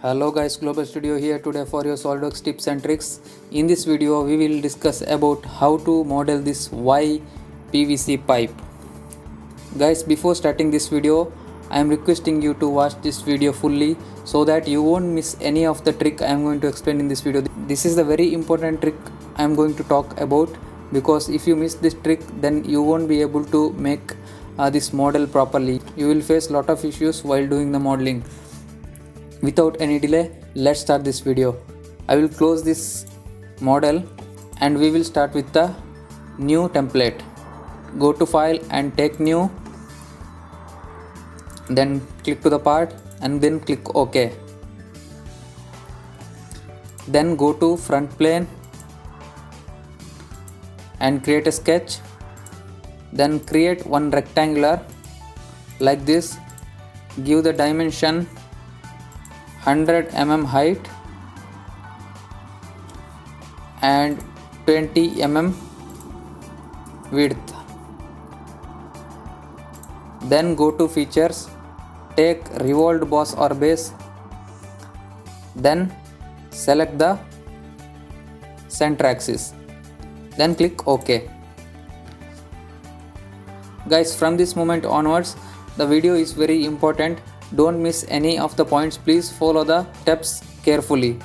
Hello guys, Global Studio here today for your SolidWorks tips and tricks. In this video we will discuss about how to model this Y PVC pipe. Guys, before starting this video, I am requesting you to watch this video fully so that you won't miss any of the trick I am going to explain in this video. This is the very important trick I am going to talk about, because if you miss this trick then you won't be able to make this model properly. You will face lot of issues while doing the modeling. Without any delay, let's start this video. I will close this model and we will start with the new template. Go to file and take new, then click to the part and then click OK. Then go to front plane and create a sketch. Then create one rectangular like this. Give the dimension 100 mm height and 20 mm width. Then go to features, take revolved boss or base, then select the center axis, then click OK. Guys, from this moment onwards the video is very important. Don't miss any of the points. Please follow the steps carefully.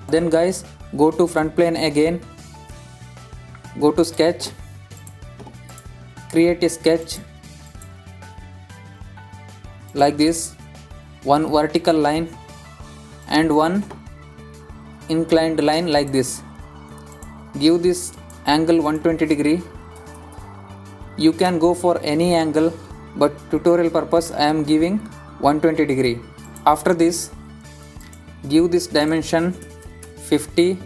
Then guys, go to front plane again, go to sketch, create a sketch like this, one vertical line and one inclined line like this. Give this angle 120 degree. You can go for any angle, but tutorial purpose I am giving 120 degree. After this, give this dimension 50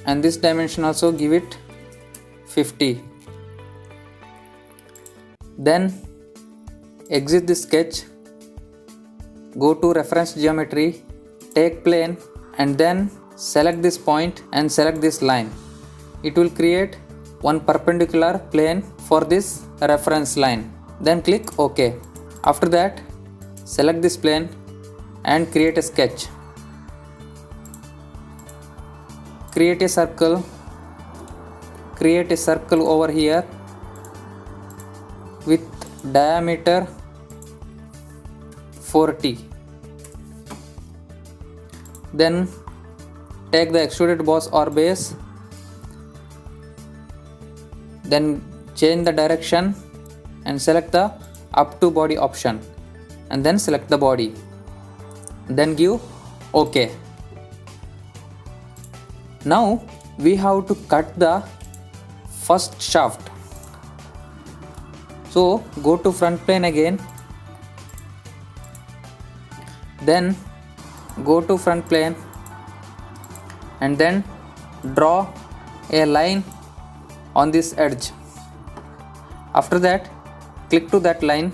and this dimension also give it 50. Then exit this sketch, go to reference geometry, take plane and then select this point and select this line. It will create one perpendicular plane for this reference line. Then click OK. After that, select this plane and create a sketch. Create a circle over here with diameter 40. Then take the extruded boss or base, then change the direction and select the up to body option and then select the body, then give OK. Now we have to cut the first shaft. So go to front plane again, then go to front plane and then draw a line on this edge. After that, click to that line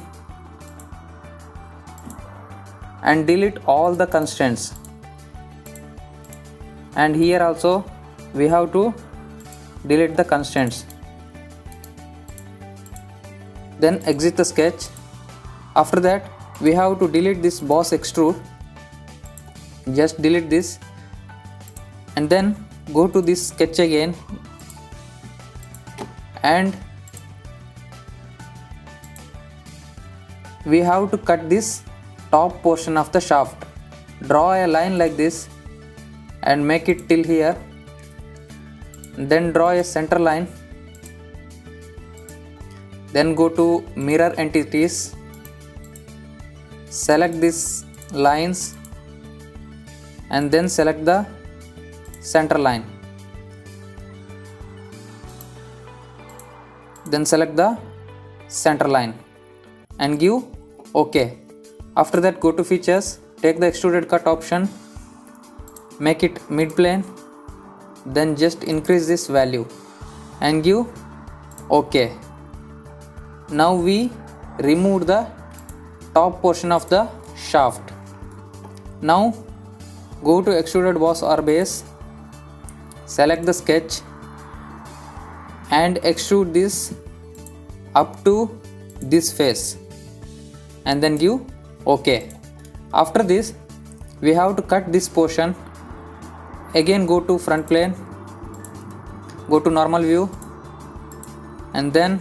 and delete all the constraints. And here also we have to delete the constraints. Then exit the sketch. After that, we have to delete this boss extrude. Just delete this and then go to this sketch again and we have to cut this top portion of the shaft. Draw a line like this and make it till here. Then draw a center line. Then go to mirror entities. Select these lines and then select the center line. Then select the center line and give OK. After that, go to features, take the extruded cut option, make it mid plane, then just increase this value and give OK. Now we remove the top portion of the shaft. Now go to extruded boss or base, select the sketch and extrude this up to this face and then give OK. After this, we have to cut this portion. Again go to front plane, go to normal view, and then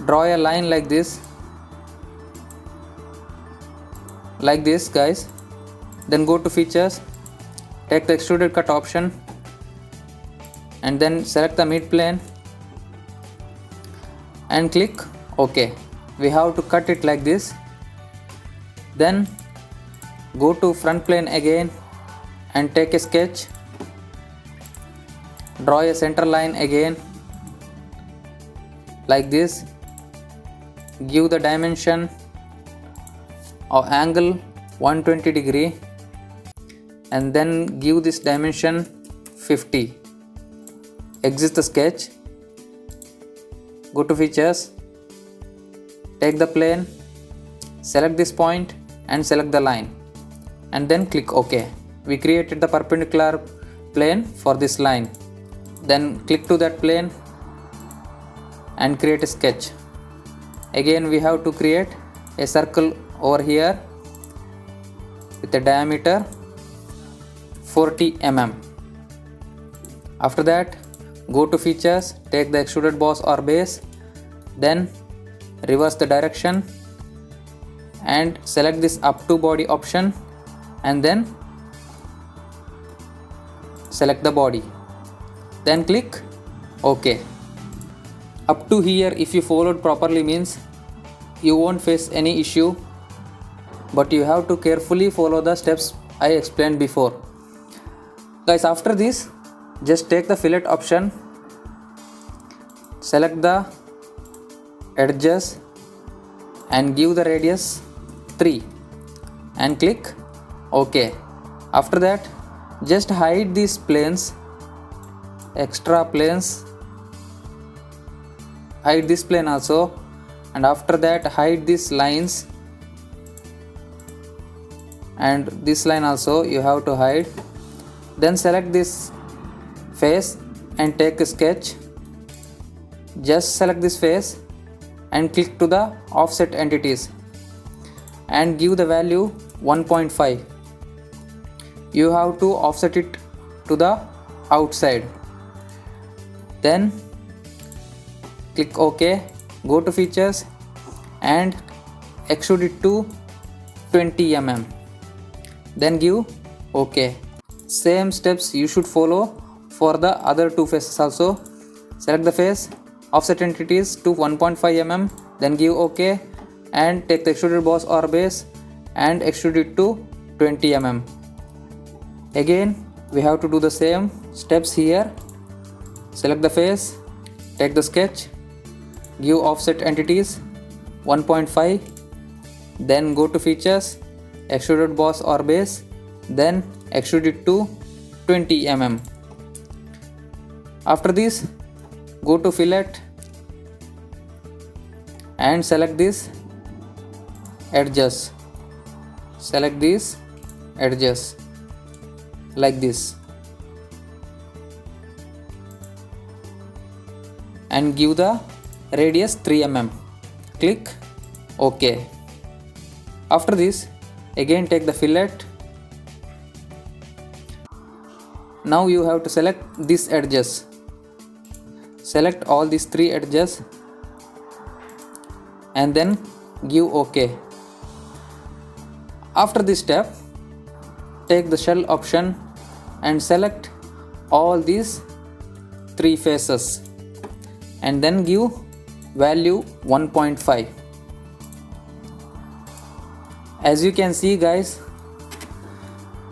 draw a line like this guys. Then go to features, take the extruded cut option, and then select the mid plane and click OK. We have to cut it like this. Then go to front plane again and take a sketch, draw a center line again like this, give the dimension of angle 120 degree, and then give this dimension 50. Exit the sketch, go to features, take the plane, select this point and select the line, and then click OK. We created the perpendicular plane for this line. Then click to that plane and create a sketch. Again we have to create a circle over here with a diameter 40 mm. After that, go to features, take the extruded boss or base, then reverse the direction and select this up to body option, and then select the body, then click OK. Up to here, if you followed properly, means you won't face any issue, but you have to carefully follow the steps I explained before. Guys, after this, just take the fillet option, select the edges and give the radius 3 and click OK. After that, just hide these planes, extra planes, hide this plane also, and after that hide these lines, and this line also you have to hide. Then select this face and take a sketch, just select this face and click to the offset entities and give the value 1.5. You have to offset it to the outside. Then click OK, go to features and extrude it to 20 mm. Then give OK. Same steps you should follow for the other two faces also. Select the face, offset entities to 1.5 mm, then give OK and take the extruded boss or base and extrude it to 20 mm. Again we have to do the same steps here. Select the face, take the sketch, give offset entities 1.5, then go to features, extruded boss or base, then extrude it to 20 mm. After this, go to fillet and select this edges, select these edges like this and give the radius 3 mm. Click OK. After this, again take the fillet. Now you have to select these edges, select all these 3 edges and then give OK. After this step, take the shell option and select all these 3 faces and then give value 1.5. As you can see guys,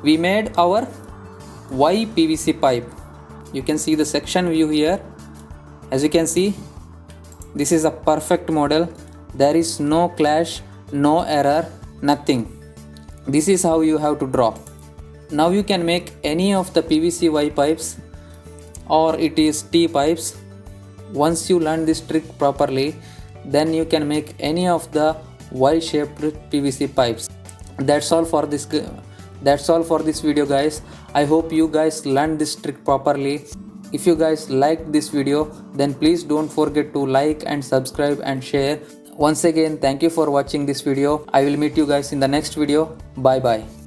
we made our Y PVC pipe. You can see the section view here. As you can see, this is a perfect model. There is no clash, no error, nothing. This is how you have to draw. Now you can make any of the PVC Y pipes or it is T pipes. Once you learn this trick properly, then you can make any of the Y-shaped PVC pipes. That's all for this video guys. I hope you guys learned this trick properly. If you guys liked this video, then please don't forget to like and subscribe and share. Once again, thank you for watching this video. I will meet you guys in the next video. Bye bye.